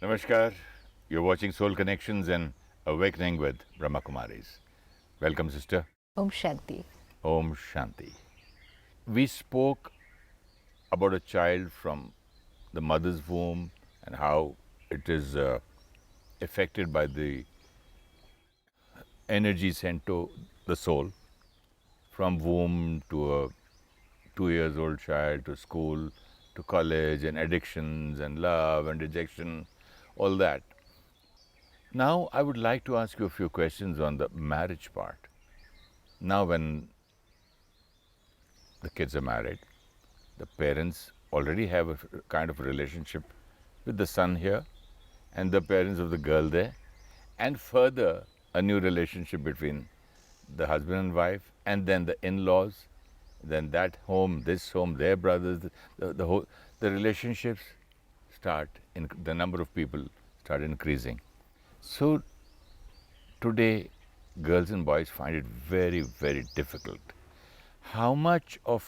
Namaskar. You're watching Soul Connections and Awakening with Brahma Kumaris. Welcome, sister. Om Shanti. Om Shanti. We spoke about a child from the mother's womb and how it is affected by the energy sent to the soul from womb to a 2 years old child to school to college and addictions and love and rejection, all that. Now, I would like to ask you a few questions on the marriage part. Now, when the kids are married, the parents already have a kind of relationship with the son here and the parents of the girl there, and further a new relationship between the husband and wife, and then the in-laws, then that home, this home, their brothers, the relationships start, the number of people start increasing. So today, girls and boys find it very, very difficult. How much of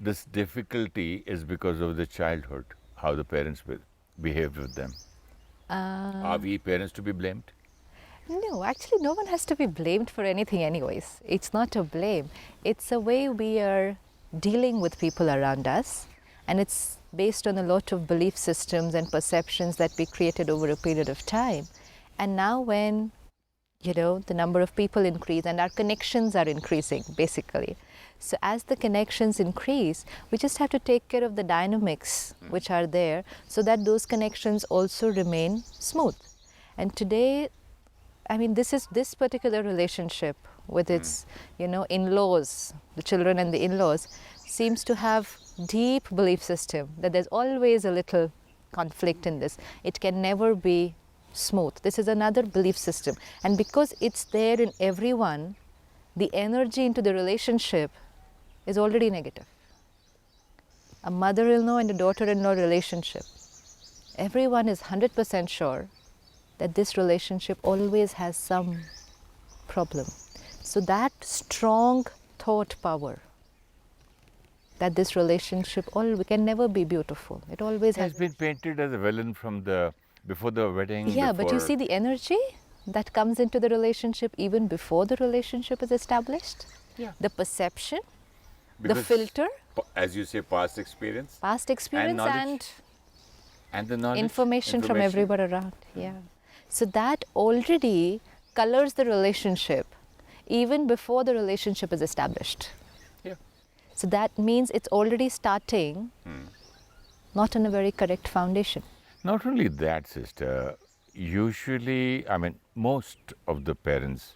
this difficulty is because of the childhood, how the parents behaved with them? Are we parents to be blamed? No, actually, no one has to be blamed for anything, anyways. It's not a blame, it's a way we are dealing with people around us, and it's based on a lot of belief systems and perceptions that we created over a period of time. And now, when the number of people increase and our connections are increasing, basically. So as the connections increase, we just have to take care of the dynamics which are there so that those connections also remain smooth. And today, this particular relationship with its, in-laws, the children and the in-laws, seems to have deep belief system that there's always a little conflict in this. It can never be smooth. This is another belief system. And because it's there in everyone, the energy into the relationship is already negative. A mother-in-law and a daughter-in-law relationship, everyone is 100% sure that this relationship always has some problem. So that strong thought power that this relationship can never be beautiful. It always has been painted as a villain from before the wedding. Yeah, but you see the energy that comes into the relationship even before the relationship is established. Yeah. The perception, because, the filter. As you say, past experience. Past experience and the knowledge. Information from everywhere around. Yeah. So that already colors the relationship even before the relationship is established. Yeah. So that means it's already starting not on a very correct foundation. Not only that, sister, usually, most of the parents,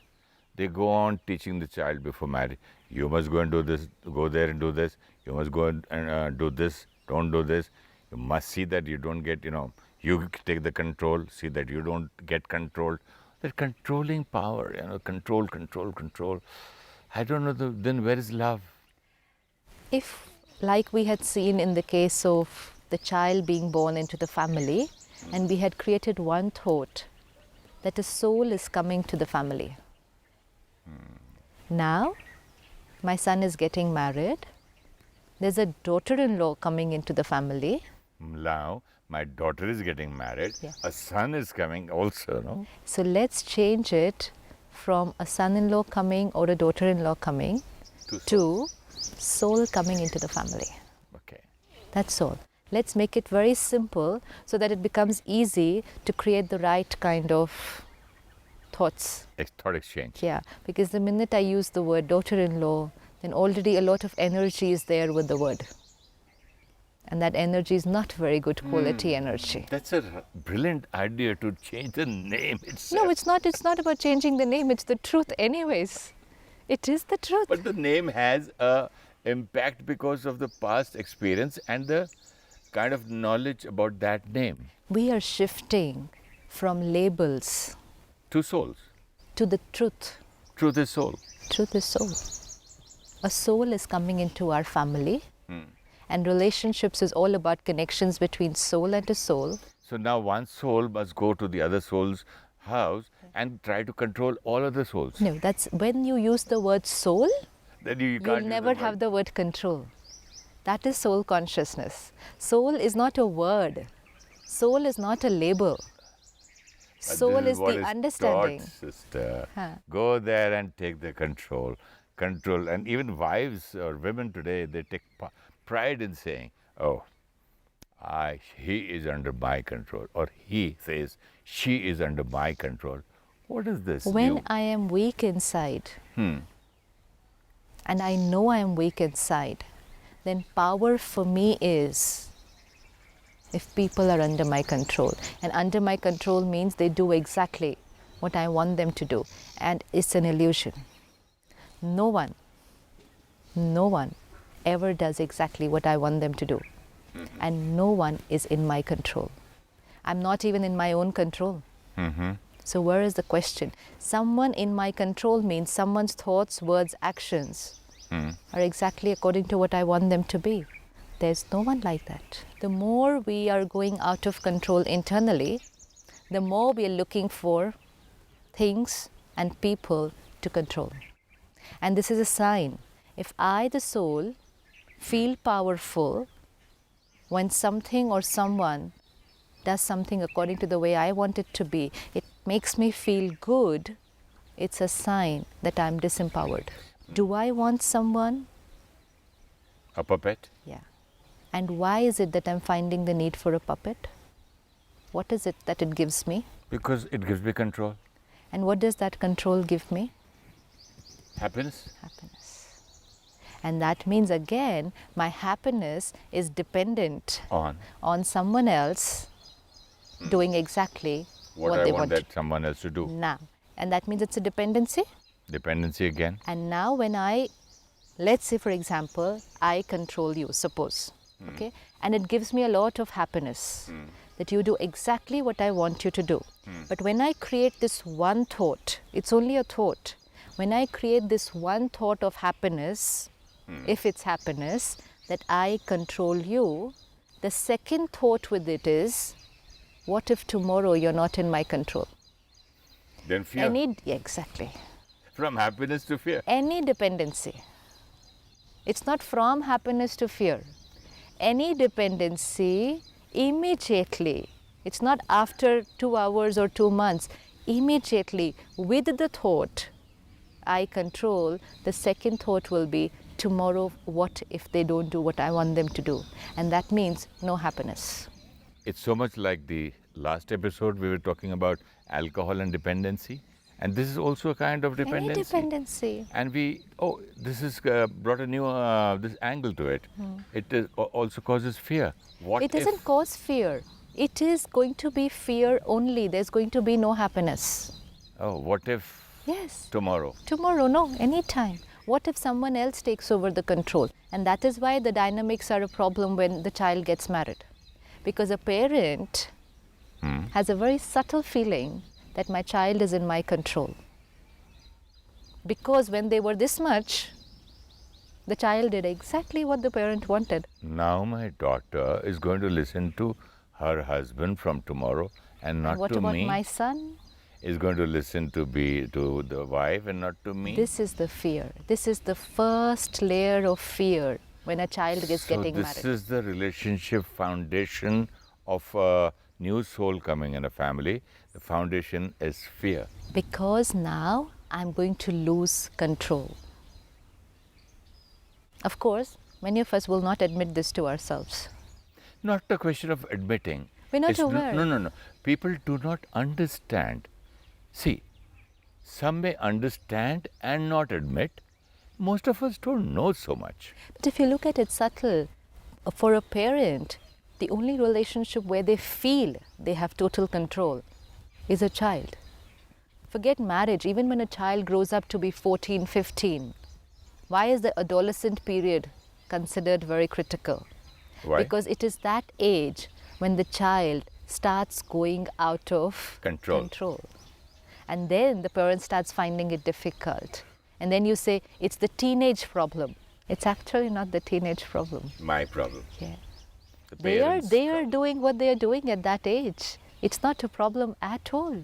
they go on teaching the child before marriage. You must go and do this, go there and do this. You must go and do this, don't do this. You must see that you don't get, you take the control, see that you don't get controlled. That controlling power, control. I don't know, then where is love? If, like we had seen in the case of the child being born into the family, and we had created one thought that a soul is coming to the family. Now, my son is getting married. There's a daughter-in-law coming into the family. Now, my daughter is getting married. Yeah. A son is coming also, no? So let's change it from a son-in-law coming or a daughter-in-law coming to soul coming into the family. Okay. That's all. Let's make it very simple so that it becomes easy to create the right kind of thoughts. Thought exchange. Yeah, because the minute I use the word daughter-in-law, then already a lot of energy is there with the word. And that energy is not very good quality energy. That's a brilliant idea, to change the name itself. No, it's not. It's not about changing the name. It's the truth anyways. It is the truth. But the name has a impact because of the past experience and the kind of knowledge about that name. We are shifting from labels to souls. To the truth. Truth is soul. Truth is soul. A soul is coming into our family. And relationships is all about connections between soul and a soul. So now one soul must go to the other soul's house and try to control all other souls. No, that's when you use the word soul, then you'll never have the word control. That is soul consciousness. Soul is not a word. Soul is not a label. But Soul this is what the is understanding. taught, sister. Huh. Go there and take the control. Control. And even wives or women today, they take pride in saying, oh, he is under my control. Or he says, she is under my control. What is this? When You, I am weak inside, and I know I am weak inside, then power for me is if people are under my control. And under my control means they do exactly what I want them to do. And it's an illusion. No one ever does exactly what I want them to do. And no one is in my control. I'm not even in my own control. So where is the question? Someone in my control means someone's thoughts, words, actions are exactly according to what I want them to be. There's no one like that. The more we are going out of control internally, the more we are looking for things and people to control. And this is a sign. If I, the soul, feel powerful when something or someone does something according to the way I want it to be, it makes me feel good, it's a sign that I'm disempowered. Do I want someone? a puppet? Yeah. And why is it that I'm finding the need for a puppet? What is it that it gives me? Because it gives me control. And what does that control give me? Happiness? Happiness. And that means again, my happiness is dependent On someone else doing exactly what what I they want want that someone else to do. now. And that means it's a dependency. Dependency again. And now when let's say for example, I control you, suppose, okay? And it gives me a lot of happiness that you do exactly what I want you to do. But when I create this one thought, it's only a thought. When I create this one thought of happiness, if it's happiness, that I control you, the second thought with it is, what if tomorrow you're not in my control? Then fear. Exactly. From happiness to fear. Any dependency. It's not from happiness to fear. Any dependency, immediately, it's not after 2 hours or 2 months, immediately with the thought, I control, the second thought will be, tomorrow what if they don't do what I want them to do? And that means no happiness. It's so much like the last episode we were talking about alcohol and dependency. And this is also a kind of dependency. Any dependency. And this has brought a new this angle to it. It also causes fear. What It doesn't cause fear. It is going to be fear only. There's going to be no happiness. Oh, what if Yes. tomorrow? Tomorrow, no, anytime. What if someone else takes over the control? And that is why the dynamics are a problem when the child gets married. Because a parent has a very subtle feeling that my child is in my control. Because when they were this much, the child did exactly what the parent wanted. Now my daughter is going to listen to her husband from tomorrow and not And what to about me. my son? Is going to listen to the wife and not to me. This is the fear. This is the first layer of fear when a child is getting married. This is the relationship foundation of a new soul coming in a family. The foundation is fear. Because now I'm going to lose control. Of course, many of us will not admit this to ourselves. Not a question of admitting. We're not It's aware. No. People do not understand. See, some may understand and not admit. Most of us don't know so much. But if you look at it subtle, for a parent, the only relationship where they feel they have total control is a child. Forget marriage, even when a child grows up to be 14, 15, why is the adolescent period considered very critical? Why? Because it is that age when the child starts going out of Control. And then the parent starts finding it difficult. And then you say, it's the teenage problem. It's actually not the teenage problem. My problem. Yeah. The They are parents' doing what they are doing at that age. It's not a problem at all.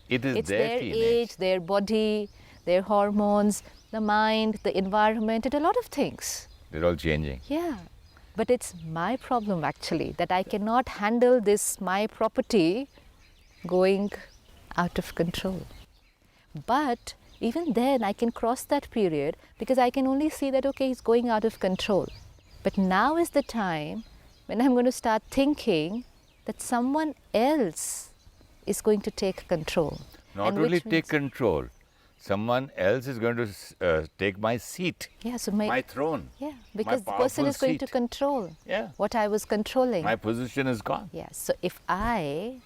It is It's their their teenage. age, their body, their hormones, the mind, the environment, and a lot of things. They're all changing. Yeah. But it's my problem actually that I cannot handle this, my property going out of control. But even then, I can cross that period because I can only see that, okay, he's going out of control. But now is the time when I'm going to start thinking that someone else is going to take control. Not And only which take means- control, someone else is going to take my seat, Yeah, so my throne. yeah, because the person powerful is going to seat. control Yeah. what I was controlling. My position is gone. Yeah, so if I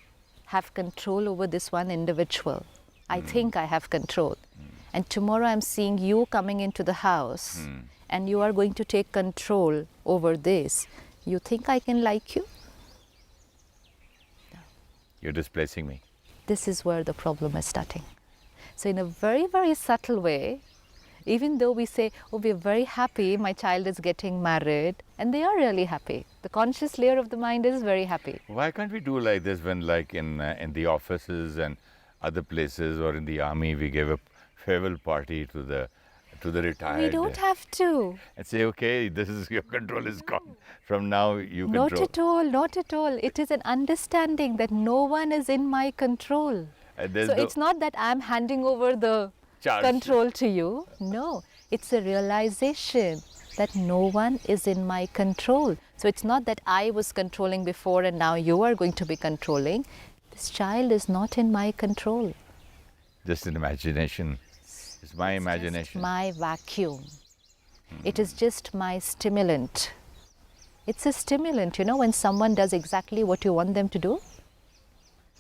have control over this one individual, I think I have control. And tomorrow I'm seeing you coming into the house and you are going to take control over this. You think I can like you? You're displacing me. This is where the problem is starting. So in a very, very subtle way, even though we say, oh, we're very happy, my child is getting married, and they are really happy. The conscious layer of the mind is very happy. Why can't we do like this when, like in the offices and other places, or in the army, we give a farewell party to the retired? We don't have to. And say, okay, this is your control is gone. From now, you Not control. at all, not at all. It is an understanding that no one is in my control. And there's So no it's not that I'm handing over the charge. control to you. No, it's a realization that no one is in my control. So it's not that I was controlling before and now you are going to be controlling. This child is not in my control. Just an imagination. It's my Just imagination. my vacuum. It is just my stimulant. It's a stimulant, you know, when someone does exactly what you want them to do.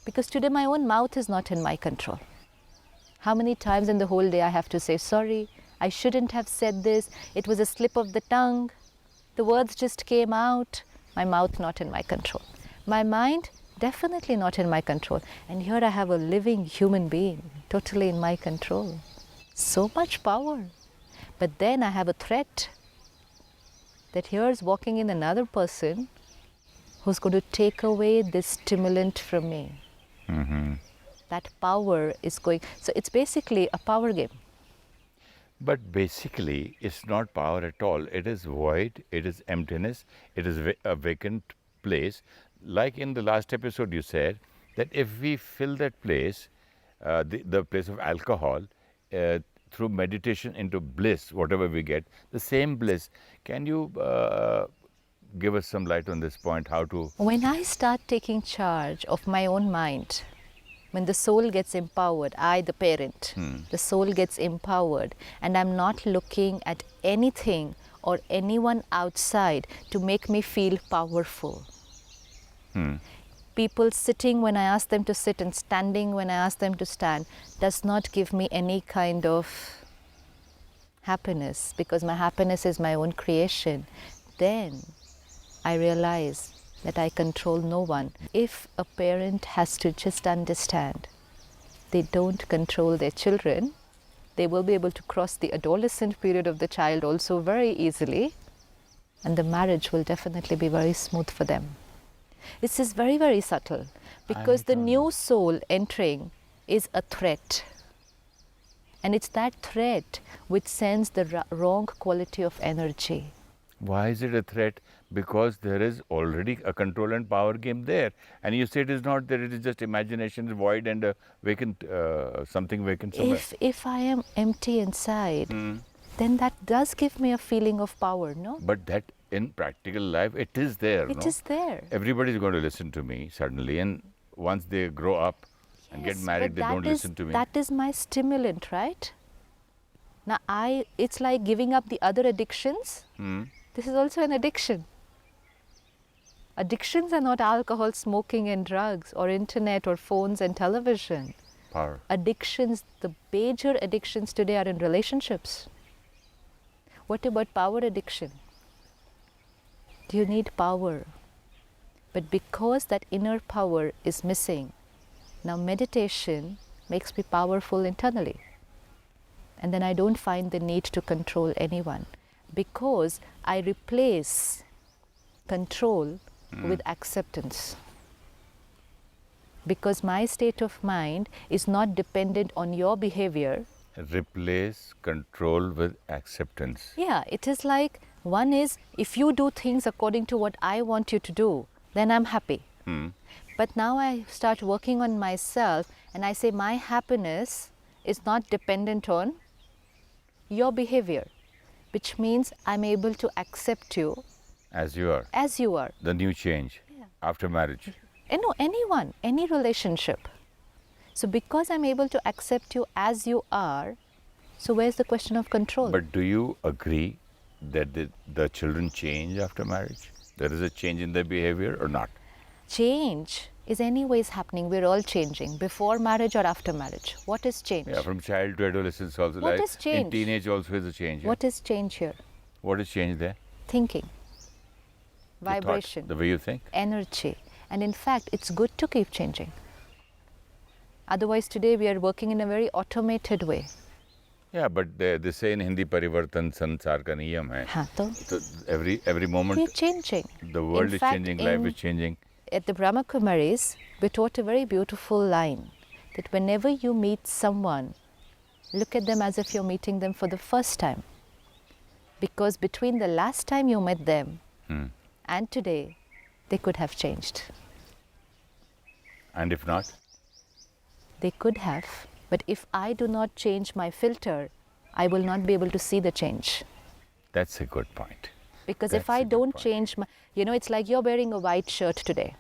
Because today my own mouth is not in my control. How many times in the whole day I have to say, sorry, I shouldn't have said this, it was a slip of the tongue, the words just came out, my mouth not in my control. My mind, definitely not in my control. And here I have a living human being, totally in my control. So much power. But then I have a threat that here's walking in another person who's going to take away this stimulant from me. That power is going, so it's basically a power game. But basically, it's not power at all. It is void, it is emptiness, it is a vacant place. Like in the last episode, you said that if we fill that place, the place of alcohol, through meditation into bliss, whatever we get, the same bliss. Can you give us some light on this point, how to? When I start taking charge of my own mind, when the soul gets empowered, I, the parent, the soul gets empowered, and I'm not looking at anything or anyone outside to make me feel powerful. People sitting when I ask them to sit and standing when I ask them to stand does not give me any kind of happiness, because my happiness is my own creation. Then I realize that I control no one. If a parent has to just understand they don't control their children, they will be able to cross the adolescent period of the child also very easily, and the marriage will definitely be very smooth for them. This is very, very subtle, because the new soul entering is a threat. And it's that threat which sends the wrong quality of energy. Why is it a threat? Because there is already a control and power game there. And you say it is not there, it is just imagination, void and a vacant, something vacant somewhere. If I am empty inside, then that does give me a feeling of power, no? But that in practical life, it is there. It is there. Everybody is going to listen to me suddenly, and once they grow up and get Yes, married, but they don't listen to me. That is my stimulant, right? Now, it's like giving up the other addictions. This is also an addiction. Addictions are not alcohol, smoking and drugs, or internet or phones and television. Power. Addictions, the major addictions today are in relationships. What about power addiction? Do you need power? But because that inner power is missing, now meditation makes me powerful internally. And then I don't find the need to control anyone, because I replace control with acceptance. Because my state of mind is not dependent on your behavior. Replace control with acceptance. Yeah, it is like One is, if you do things according to what I want you to do, then I'm happy. But now I start working on myself and I say my happiness is not dependent on your behavior, which means I'm able to accept you As you are. as you are. The new change after marriage. And no, anyone, any relationship. So because I'm able to accept you as you are, so where's the question of control? But do you agree that the children change after marriage? There is a change in their behavior or not? Change is anyways happening. We're all changing before marriage or after marriage. What is change? Yeah, from child to adolescence also. What like is change? In teenage also is a change. What is change here? What is change there? Thinking, The thought, vibration, the way you think. energy. And in fact, it's good to keep changing. Otherwise, today we are working in a very automated way. Yeah, but they say in Hindi, parivartan sansar ka niyam hai. हाँ, तो So every moment we're changing. the world In is fact, changing, life is changing. At the Brahma Kumaris, we taught a very beautiful line that whenever you meet someone, look at them as if you're meeting them for the first time. Because between the last time you met them and today, they could have changed. And if not? They could have, but if I do not change my filter, I will not be able to see the change. That's a good point. Because That's if I a good don't point. change my, it's like you're wearing a white shirt today.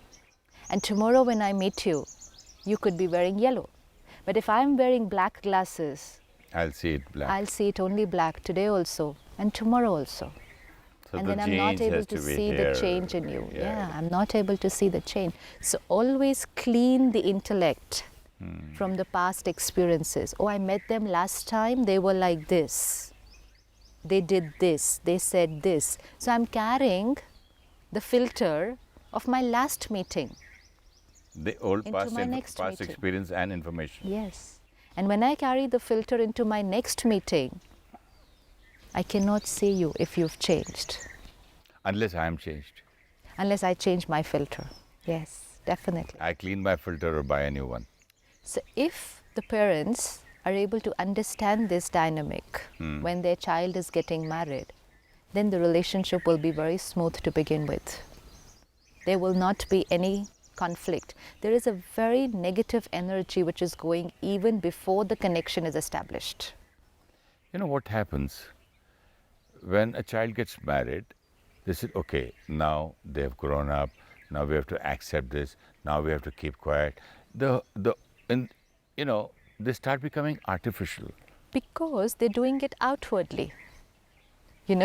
And tomorrow when I meet you, you could be wearing yellow. But if I'm wearing black glasses, I'll see it black. I'll see it only black today also and tomorrow also. So And the then I'm not change able has to be see here. the change in you. Yeah. Yeah, I'm not able to see the change. So always clean the intellect from the past experiences. Oh, I met them last time, they were like this. They did this, they said this. So I'm carrying the filter of my last meeting. The old Into past, my next past meeting. experience and information. Yes. And when I carry the filter into my next meeting, I cannot see you if you've changed. Unless I am changed. Unless I change my filter. Yes, definitely. I clean my filter or buy a new one. So if the parents are able to understand this dynamic when their child is getting married, then the relationship will be very smooth to begin with. There will not be any conflict. There is a very negative energy which is going even before the connection is established. You know what happens? When a child gets married, they say, okay, now they have grown up, now we have to accept this, now we have to keep quiet. They start becoming artificial. Because they're doing it outwardly.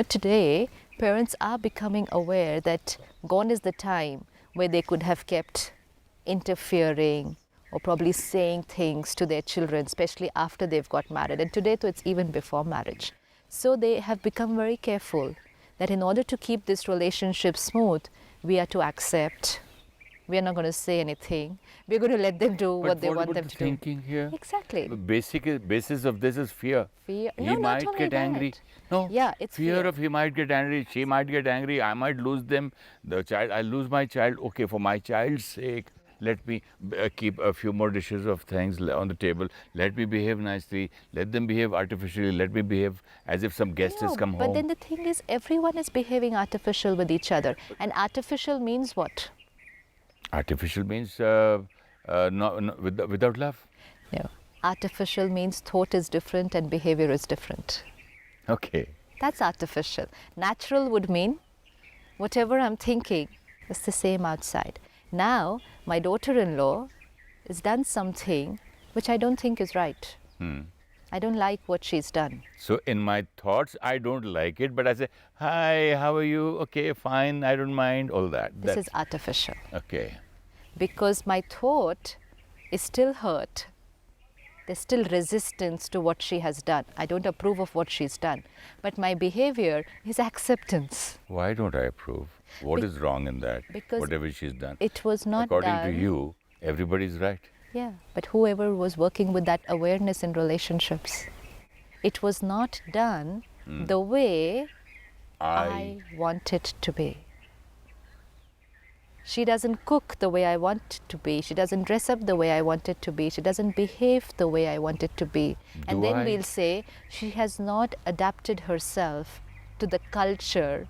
Today, parents are becoming aware that gone is the time where they could have kept interfering or probably saying things to their children, especially after they've got married. And today, it's even before marriage. So they have become very careful that in order to keep this relationship smooth, we are to accept. We are not going to say anything. We're going to let them do what they want them to do. Thinking here? Exactly. The basis of this is fear. Fear. He No, not might only get angry. that. No. Yeah, it's fear. of he might get angry. She might get angry. I might lose them. The child. I lose my child. Okay, for my child's sake, let me keep a few more dishes of things on the table. Let me behave nicely. Let them behave artificially. Let me behave as if some guest has come But home. then the thing is, everyone is behaving artificial with each other. And artificial means what? Artificial means without love. No. Artificial means thought is different and behavior is different. Okay. That's artificial. Natural would mean whatever I'm thinking is the same outside. Now, my daughter-in-law has done something which I don't think is right. I don't like what she's done. So in my thoughts, I don't like it, but I say, hi, how are you? Okay, fine, I don't mind, all that. This is artificial. Okay. Because my thought is still hurt. There's still resistance to what she has done. I don't approve of what she's done. But my behavior is acceptance. Why don't I approve? What is wrong in that? Because whatever she's done. It was not According done. to you, everybody's right. Yeah, but whoever was working with that awareness in relationships, it was not done the way I want it to be. She doesn't cook the way I want it to be. She doesn't dress up the way I want it to be. She doesn't behave the way I want it to be. And then we'll say she has not adapted herself to the culture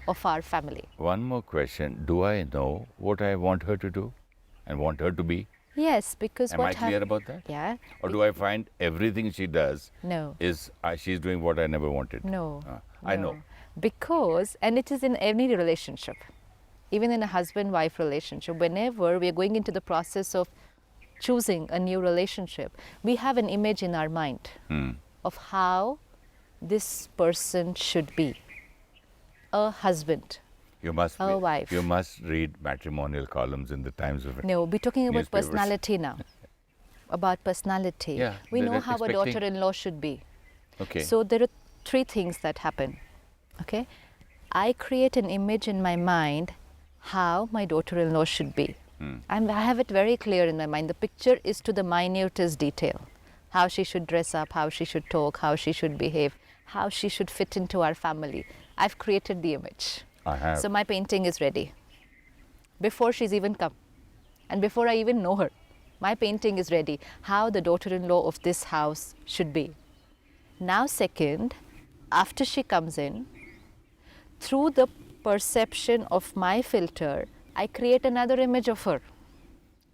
of our family. One more question. Do I know what I want her to do and want her to be? Yes, because Am what I clear about that? Yeah. Or do I find everything she does No. is she's doing what I never wanted? No. I no. know. Because, and it is in any relationship, even in a husband-wife relationship, whenever we are going into the process of choosing a new relationship, we have an image in our mind of how this person should be. A husband, You must a wife. You must read matrimonial columns in the Times of No, we're talking about newspapers. personality now. About personality. Yeah, We know they're how a expecting- daughter-in-law should be. Okay. So there are three things that happen. Okay, I create an image in my mind how my daughter-in-law should be. And I have it very clear in my mind. The picture is to the minutest detail. How she should dress up, how she should talk, how she should behave, how she should fit into our family. I've created the image. I have. So my painting is ready. Before she's even come and before I even know her, my painting is ready. How the daughter-in-law of this house should be. Now second, after she comes in, through the perception of my filter, I create another image of her.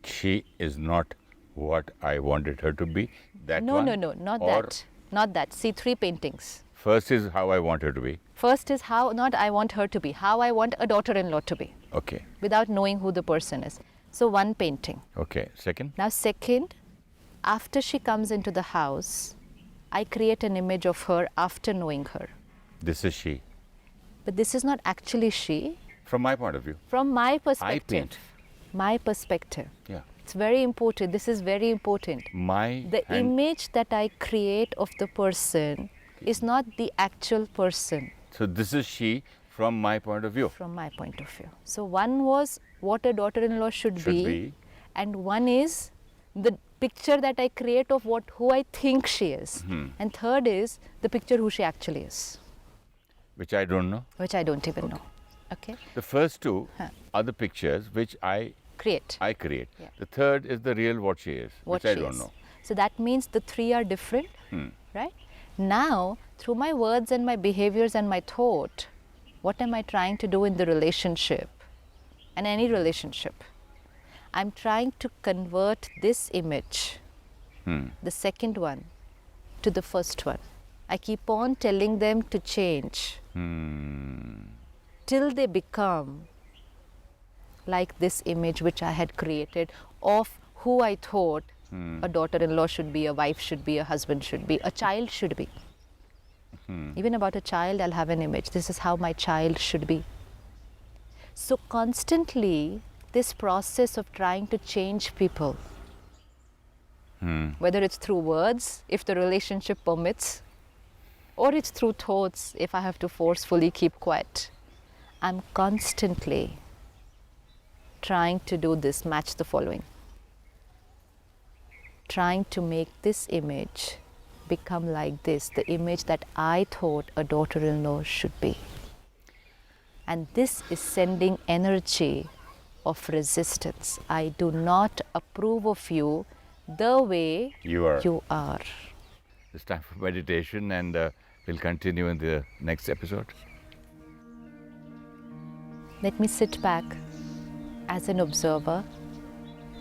She is not what I wanted her to be. That No, one? not Or that. Not that. See, three paintings. First is how I want her to be. First is how not I want her to be, how I want a daughter-in-law to be, Okay. without knowing who the person is. So one painting. Okay. Second? Now second, after she comes into the house, I create an image of her after knowing her. This is she. But this is not actually she. From my point of view. From my perspective. paint. My perspective. Yeah. It's very important. This is very important. My The hand- image that I create of the person is not the actual person So this is she from my point of view. from my point of view. So one was what a daughter-in-law should be, and one is the picture that I create of who I think she is. And third is the picture who she actually is, Which I don't know. which I don't even know. Okay? The first two are the pictures which I Create. create. Yeah. The third is the real what she is, What which I she don't is. know. So that means the three are different, right? Now, through my words and my behaviors and my thought, what am I trying to do in the relationship and any relationship? I'm trying to convert this image, the second one, to the first one. I keep on telling them to change till they become like this image which I had created of who I thought a daughter-in-law should be, a wife should be, a husband should be, a child should be. Even about a child, I'll have an image. This is how my child should be. So constantly, this process of trying to change people, whether it's through words, if the relationship permits, or it's through thoughts, if I have to forcefully keep quiet, I'm constantly trying to do this, match the following. Trying to make this image become like this, the image that I thought a daughter-in-law should be. And this is sending energy of resistance. I do not approve of you the way You are. you are. It's time for meditation, and we'll continue in the next episode. Let me sit back as an observer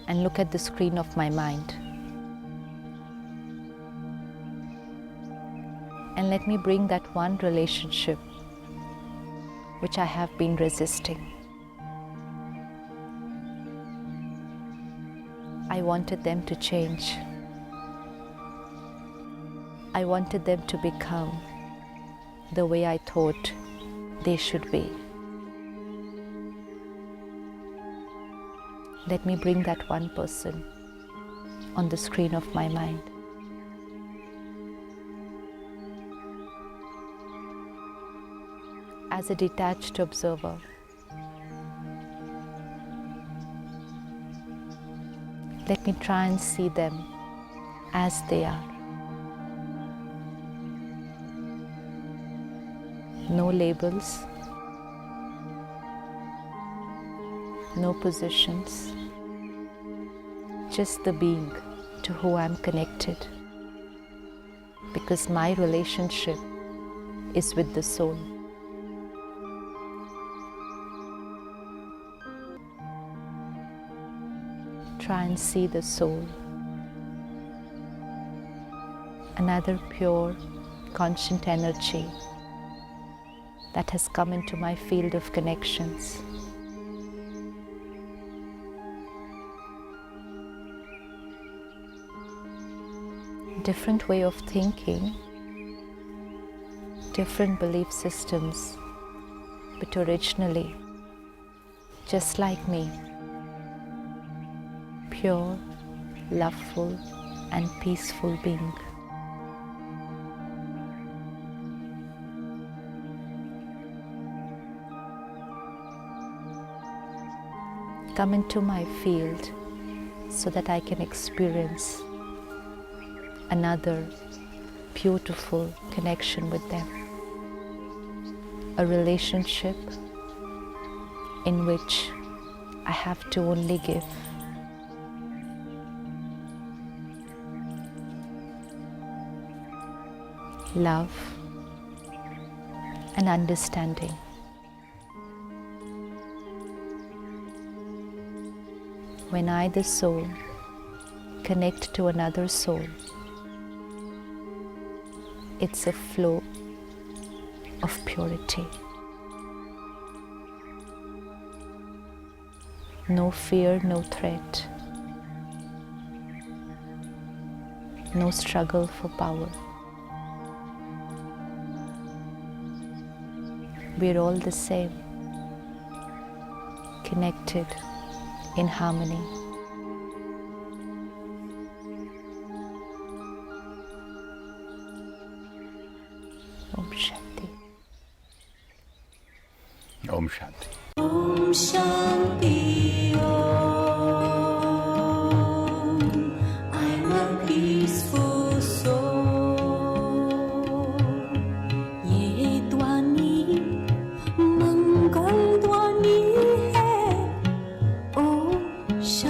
and look at the screen of my mind. And let me bring that one relationship which I have been resisting. I wanted them to change. I wanted them to become the way I thought they should be. Let me bring that one person on the screen of my mind. As a detached observer, let me try and see them as they are. No labels, no positions, just the being to who I'm connected. Because my relationship is with the soul. Try and see the soul, another pure, conscient energy that has come into my field of connections. Different way of thinking, different belief systems, but originally just like me, pure, loveful and peaceful being. Come into my field so that I can experience another beautiful connection with them. A relationship in which I have to only give. Love and understanding. When I, the soul, connect to another soul, it's a flow of purity. No fear, no threat. No struggle for power. We're all the same, connected in harmony. Om Shanti. Om Shanti. Om Shanti Om. I'm a peaceful soul. ये ध्वनि मंगल ध्वनि है. Om Shanti.